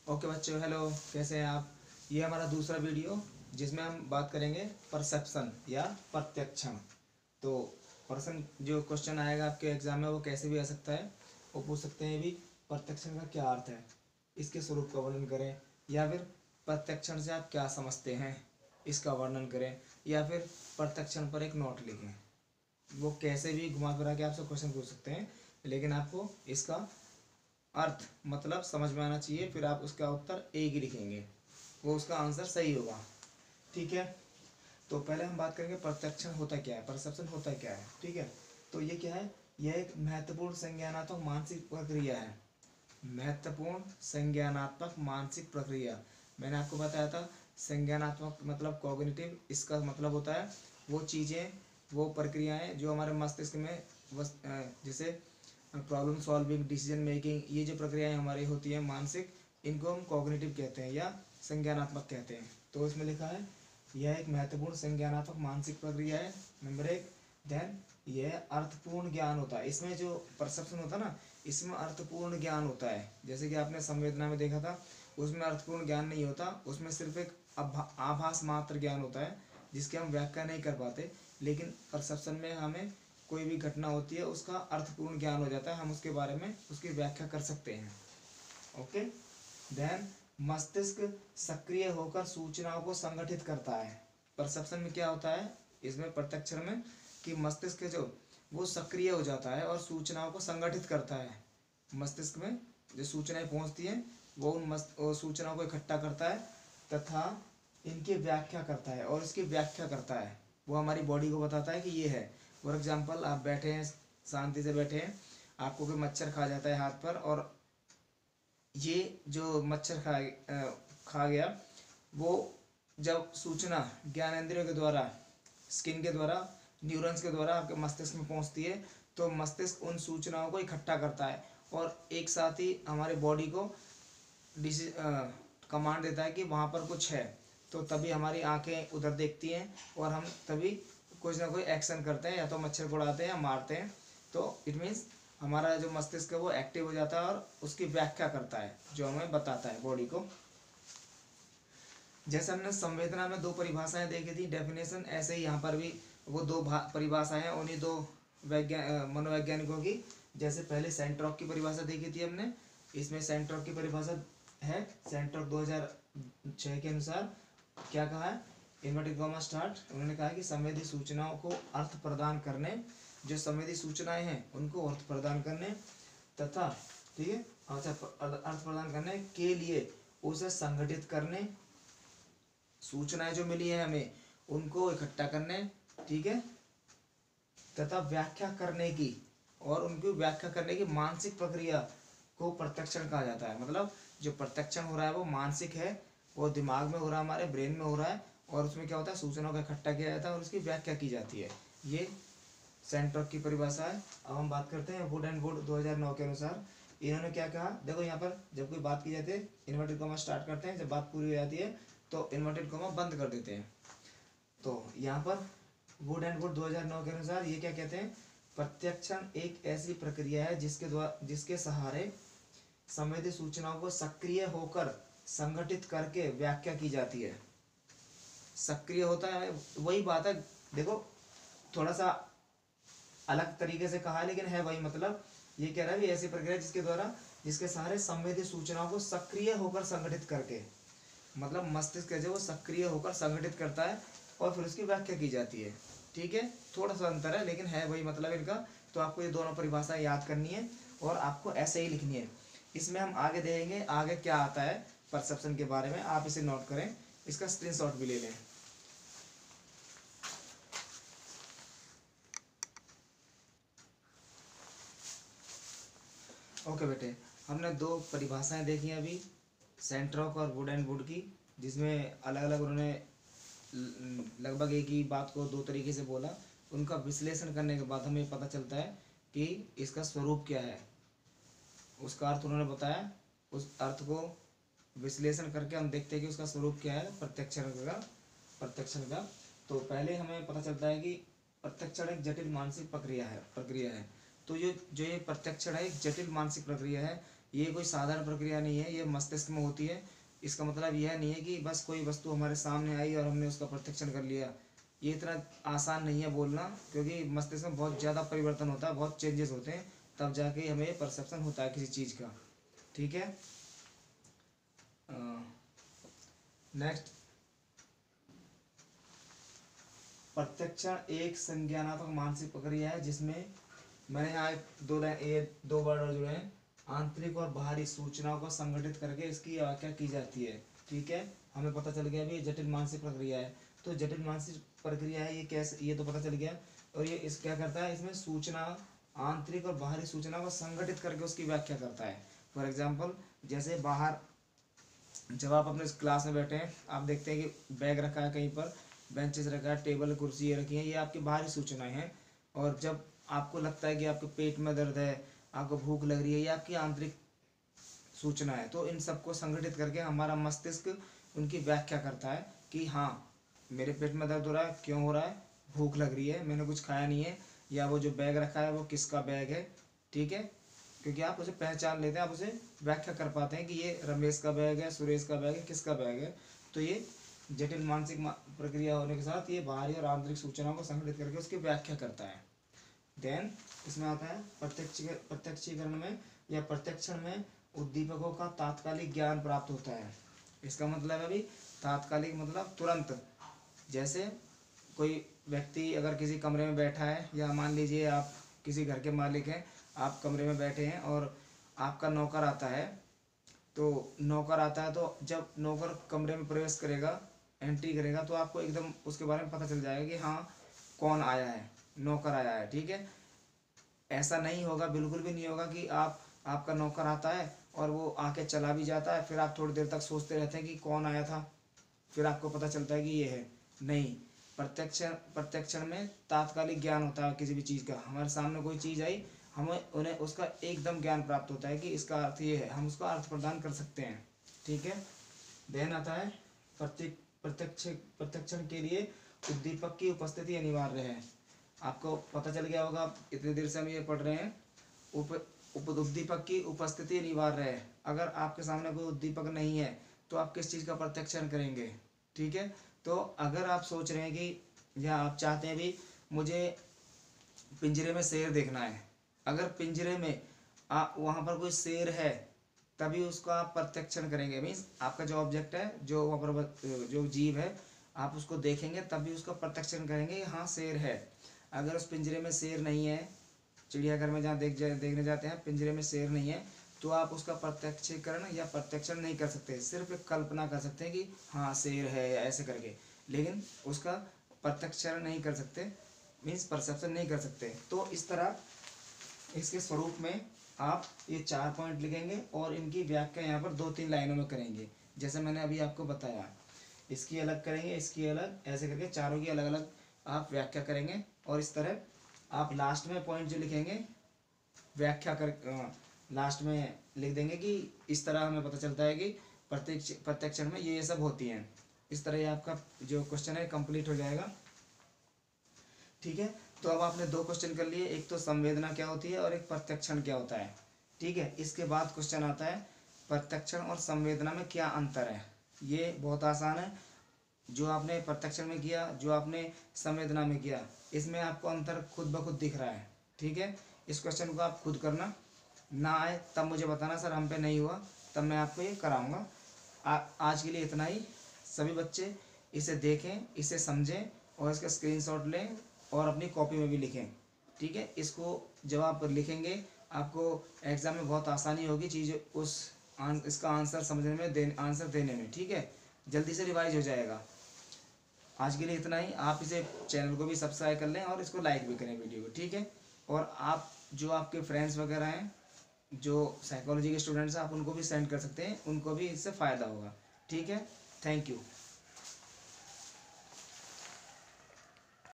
Okay बच्चों, hello. कैसे हैं आप? ये हमारा दूसरा वीडियो जिसमें हम बात करेंगे परसेप्शन या प्रत्यक्षण। तो पर्सन जो क्वेश्चन आएगा आपके एग्जाम में वो कैसे भी आ सकता है। वो पूछ सकते हैं भी प्रत्यक्षण का क्या अर्थ है, इसके स्वरूप का वर्णन करें, या फिर प्रत्यक्षण से आप क्या समझते हैं इसका वर्णन करें, या फिर प्रत्यक्षण पर एक नोट लिखें। वो कैसे भी घुमा फिरा के आपसे क्वेश्चन पूछ सकते हैं, लेकिन आपको इसका अर्थ मतलब समझ में आना चाहिए। फिर आप उसका उत्तर एक ही लिखेंगे, वो उसका आंसर सही होगा। ठीक है। तो पहले हम बात करेंगे प्रत्यक्षण होता क्या है, परसेप्शन होता क्या है। ठीक है। तो ये क्या है? यह एक महत्वपूर्ण संज्ञानात्मक मानसिक प्रक्रिया है। महत्वपूर्ण संज्ञानात्मक मानसिक प्रक्रिया, मैंने आपको बताया था। संज्ञानात्मक मतलब कॉग्निटिव, इसका मतलब होता है वो चीज़ें, वो प्रक्रियाएं जो हमारे मस्तिष्क में जैसे प्रॉब्लम सॉल्विंग, डिसीजन मेकिंग, ये जो प्रक्रियाएं हमारी होती हैं मानसिक, इनको हम कॉग्निटिव कहते हैं या संज्ञानात्मक कहते हैं। तो इसमें लिखा है यह एक महत्वपूर्ण संज्ञानात्मक मानसिक प्रक्रिया है, नंबर एक। देन यह अर्थपूर्ण ज्ञान होता है। इसमें जो परसेप्शन होता है ना, इसमें अर्थपूर्ण ज्ञान होता है। जैसे कि आपने संवेदना में देखा था, उसमें अर्थपूर्ण ज्ञान नहीं होता, उसमें सिर्फ एक आभास मात्र ज्ञान होता है जिसकी हम व्याख्या नहीं कर पाते। लेकिन परसेप्शन में हमें कोई भी घटना होती है उसका अर्थपूर्ण ज्ञान हो जाता है, हम उसके बारे में उसकी व्याख्या कर सकते हैं। ओके। देन मस्तिष्क सक्रिय होकर सूचनाओं को संगठित करता है। परसेप्शन में क्या होता है, इसमें प्रत्यक्षण में, कि मस्तिष्क जो वो सक्रिय हो जाता है और सूचनाओं को संगठित करता है। मस्तिष्क में जो सूचनाएं पहुंचती हैं वो उन सूचनाओं को इकट्ठा करता है तथा इनकी व्याख्या करता है, और इसकी व्याख्या करता है। वो हमारी बॉडी को बताता है कि ये है। फॉर एग्जाम्पल, आप बैठे हैं, शांति से बैठे हैं, आपको कोई मच्छर खा जाता है हाथ पर, और ये जो मच्छर खा गया, वो जब सूचना ज्ञानेंद्रियों के द्वारा, स्किन के द्वारा, न्यूरॉन्स के द्वारा आपके मस्तिष्क में पहुंचती है, तो मस्तिष्क उन सूचनाओं को इकट्ठा करता है और एक साथ ही हमारे बॉडी को कमांड देता है कि वहाँ पर कुछ है। तो तभी हमारी आंखें उधर देखती हैं और हम तभी कुछ ना कोई एक्शन करते हैं, या तो मच्छर को उड़ाते हैं या मारते हैं। तो इट मीन्स हमारा जो मस्तिष्क है वो एक्टिव हो जाता है और उसकी व्याख्या करता है, जो हमें बताता है बॉडी को। जैसे हमने संवेदना में दो परिभाषाएं देखी थी, डेफिनेशन, ऐसे ही यहाँ पर भी वो दो परिभाषाएं हैं उन्हीं दो मनोवैज्ञानिकों की। जैसे पहले सेंट्रॉक की परिभाषा देखी थी हमने, इसमें सेंट्रॉक की परिभाषा है, सेंट्रॉक 2006 के अनुसार क्या कहा है, इन्वर्टेड कॉमा स्टार्ट, उन्होंने कहा कि संवेदी सूचनाओं को अर्थ प्रदान करने, जो संवेदी सूचनाएं हैं उनको अर्थ प्रदान करने तथा, ठीक है, अच्छा, अर्थ प्रदान करने के लिए उसे संगठित करने, सूचनाएं जो मिली है हमें उनको इकट्ठा करने, ठीक है, तथा व्याख्या करने की, और उनकी व्याख्या करने की मानसिक प्रक्रिया को प्रत्यक्षण कहा जाता है। मतलब जो प्रत्यक्षण हो रहा है वो मानसिक है, वो दिमाग में हो रहा है, हमारे ब्रेन में हो रहा है, और उसमें क्या होता है, सूचनाओं का इकट्ठा किया जाता है और उसकी व्याख्या की जाती है। ये सेंट्रॉक की परिभाषा है। अब हम बात करते हैं वुड एंड वुड 2009 के अनुसार। इन्होंने क्या कहा, देखो यहाँ पर जब कोई बात की जाती है इन्वर्टेड कॉमा स्टार्ट करते हैं, जब बात पूरी हो जाती है तो इन्वर्टेड कॉमा बंद कर देते हैं। तो यहाँ पर वुड एंड वुड 2009 के अनुसार ये क्या कहते हैं, प्रत्यक्षण एक ऐसी प्रक्रिया है जिसके सहारे संवेदी सूचनाओं को सक्रिय होकर संगठित करके व्याख्या की जाती है। सक्रिय होता है, वही बात है, देखो थोड़ा सा अलग तरीके से कहा है लेकिन है वही मतलब। ये कह रहा है भी ऐसी प्रक्रिया जिसके सहारे संवेदी सूचनाओं को सक्रिय होकर संगठित करके, मतलब मस्तिष्क जो वो सक्रिय होकर संगठित करता है और फिर उसकी व्याख्या की जाती है। ठीक है, थोड़ा सा अंतर है लेकिन है वही मतलब इनका। तो आपको ये दोनों परिभाषाएं याद करनी है और आपको ऐसे ही लिखनी है। इसमें हम आगे देखेंगे आगे क्या आता है परसेप्शन के बारे में, आप इसे नोट करें, इसका स्क्रीनशॉट भी ले लें। ओके बेटे, हमने दो परिभाषाएं देखी अभी, सेंट्रॉक और वुड एंड वुड की, जिसमें अलग अलग उन्होंने लगभग एक ही बात को दो तरीके से बोला। उनका विश्लेषण करने के बाद हमें पता चलता है कि इसका स्वरूप क्या है, उसका अर्थ उन्होंने बताया। उस अर्थ को विश्लेषण करके हम देखते हैं कि उसका स्वरूप क्या है प्रत्यक्षण का। तो पहले हमें पता चलता है कि प्रत्यक्षण एक जटिल मानसिक प्रक्रिया है। तो ये प्रत्यक्षण है एक जटिल मानसिक प्रक्रिया है। ये कोई साधारण प्रक्रिया नहीं है, ये मस्तिष्क में होती है। इसका मतलब यह नहीं है कि बस कोई वस्तु हमारे सामने आई और हमने उसका प्रत्यक्षण कर लिया। ये इतना आसान नहीं है बोलना, क्योंकि मस्तिष्क में बहुत ज़्यादा परिवर्तन होता है, बहुत चेंजेस होते हैं, तब जाके हमें परसेप्शन होता है किसी चीज़ का। ठीक है। नेक्स्ट, प्रत्यक्षण एक संज्ञानात्मक मानसिक प्रक्रिया है जिसमें मैंने यहाँ दो वर्ड जुड़े हैं, आंतरिक और बाहरी सूचनाओं को संगठित करके इसकी व्याख्या की जाती है। ठीक है, हमें पता चल गया अभी जटिल मानसिक प्रक्रिया है। तो जटिल मानसिक प्रक्रिया है ये कैसे, ये तो पता चल गया। और ये इस क्या करता है, इसमें सूचना, आंतरिक और बाहरी सूचना को संगठित करके उसकी व्याख्या करता है। फॉर एग्जाम्पल, जैसे बाहर जब आप अपने क्लास में बैठे हैं, आप देखते हैं कि बैग रखा है कहीं पर, बेंचेस रखा है, टेबल कुर्सी ये रखी है, ये आपकी बाहरी सूचनाएं हैं। और जब आपको लगता है कि आपके पेट में दर्द है, आपको भूख लग रही है, ये आपकी आंतरिक सूचना है। तो इन सबको संगठित करके हमारा मस्तिष्क उनकी व्याख्या करता है कि हाँ मेरे पेट में दर्द हो रहा है, क्यों हो रहा है, भूख लग रही है, मैंने कुछ खाया नहीं है, या वो जो बैग रखा है वो किसका बैग है। ठीक है, क्योंकि आप उसे पहचान लेते हैं, आप उसे व्याख्या कर पाते हैं कि ये रमेश का बैग है, सुरेश का बैग है, किसका बैग है। तो ये जटिल मानसिक प्रक्रिया होने के साथ ये बाहरी और आंतरिक सूचनाओं को संगठित करके उसकी व्याख्या करता है। देन इसमें आता है प्रत्यक्षीकरण में या प्रत्यक्षण में उद्दीपकों का तात्कालिक ज्ञान प्राप्त होता है। इसका मतलब है अभी तात्कालिक मतलब तुरंत। जैसे कोई व्यक्ति अगर किसी कमरे में बैठा है, या मान लीजिए आप किसी घर के मालिक हैं, आप कमरे में बैठे हैं और आपका नौकर आता है, तो जब नौकर कमरे में प्रवेश करेगा, एंट्री करेगा, तो आपको एकदम उसके बारे में पता चल जाएगा कि हाँ कौन आया है, नौकर आया है। ठीक है, ऐसा नहीं होगा, बिल्कुल भी नहीं होगा कि आपका नौकर आता है और वो आके चला भी जाता है, फिर आप थोड़ी देर तक सोचते रहते हैं कि कौन आया था, फिर आपको पता चलता है कि ये है। नहीं, प्रत्यक्षण में तात्कालिक ज्ञान होता है किसी भी चीज़ का। हमारे सामने कोई चीज़ आई, हमें उन्हें उसका एकदम ज्ञान प्राप्त होता है कि इसका अर्थ ये है, हम उसका अर्थ प्रदान कर सकते हैं। ठीक है, देन आता है प्रत्यक्षण के लिए उद्दीपक की उपस्थिति अनिवार्य है। आपको पता चल गया होगा, इतनी देर से हम ये पढ़ रहे हैं, उद्दीपक की उपस्थिति अनिवार्य है। अगर आपके सामने कोई उद्दीपक नहीं है तो आप किस चीज़ का प्रत्यक्षण करेंगे। ठीक है, तो अगर आप सोच रहे हैं कि या आप चाहते हैं भी मुझे पिंजरे में शेर देखना है, अगर पिंजरे में वहाँ पर कोई शेर है तभी उसका आप प्रत्यक्षण करेंगे। मीन्स आपका जो ऑब्जेक्ट है, जो वहाँ पर जो जीव है, आप उसको देखेंगे तभी उसका प्रत्यक्षण करेंगे, हाँ शेर है। अगर उस पिंजरे में शेर नहीं है, चिड़ियाघर में जहाँ देखने जाते हैं, पिंजरे में शेर नहीं है, तो आप उसका प्रत्यक्षीकरण या प्रत्यक्षण नहीं कर सकते, सिर्फ एक कल्पना कर सकते हैं कि हाँ शेर है ऐसे करके, लेकिन उसका प्रत्यक्षण नहीं कर सकते, मीन्स परसेप्शन नहीं कर सकते। तो इस तरह इसके स्वरूप में आप ये 4 पॉइंट लिखेंगे और इनकी व्याख्या यहाँ पर 2-3 लाइनों में करेंगे, जैसे मैंने अभी आपको बताया। इसकी अलग करेंगे, इसकी अलग, ऐसे करके चारों की अलग अलग आप व्याख्या करेंगे। और इस तरह आप लास्ट में पॉइंट जो लिखेंगे व्याख्या कर लास्ट में लिख देंगे कि इस तरह हमें पता चलता है कि प्रत्यक्षण में ये सब होती हैं। इस तरह ये आपका जो क्वेश्चन है कंप्लीट हो जाएगा। ठीक है, तो अब आपने 2 क्वेश्चन कर लिए, एक तो संवेदना क्या होती है और एक प्रत्यक्षण क्या होता है। ठीक है, इसके बाद क्वेश्चन आता है प्रत्यक्षण और संवेदना में क्या अंतर है। ये बहुत आसान है, जो आपने प्रत्यक्षण में किया, जो आपने संवेदना में किया, इसमें आपको अंतर खुद ब खुद दिख रहा है। ठीक है, इस क्वेश्चन को आप खुद करना, ना आए तब मुझे बताना सर हम पे नहीं हुआ, तब मैं आपको ये कराऊंगा। आज के लिए इतना ही। सभी बच्चे इसे देखें, इसे समझें और इसका स्क्रीनशॉट लें और अपनी कॉपी में भी लिखें। ठीक है, इसको जब आप लिखेंगे आपको एग्ज़ाम में बहुत आसानी होगी चीज़ इसका आंसर समझने में, आंसर देने में। ठीक है, जल्दी से रिवाइज हो जाएगा। आज के लिए इतना ही। आप इसे चैनल को भी सब्सक्राइब कर लें और इसको लाइक भी करें वीडियो को। ठीक है, और आप जो आपके फ्रेंड्स वगैरह हैं, जो साइकोलॉजी के स्टूडेंट्स हैं, आप उनको भी सेंड कर सकते हैं, उनको भी इससे फ़ायदा होगा। ठीक है, थैंक यू।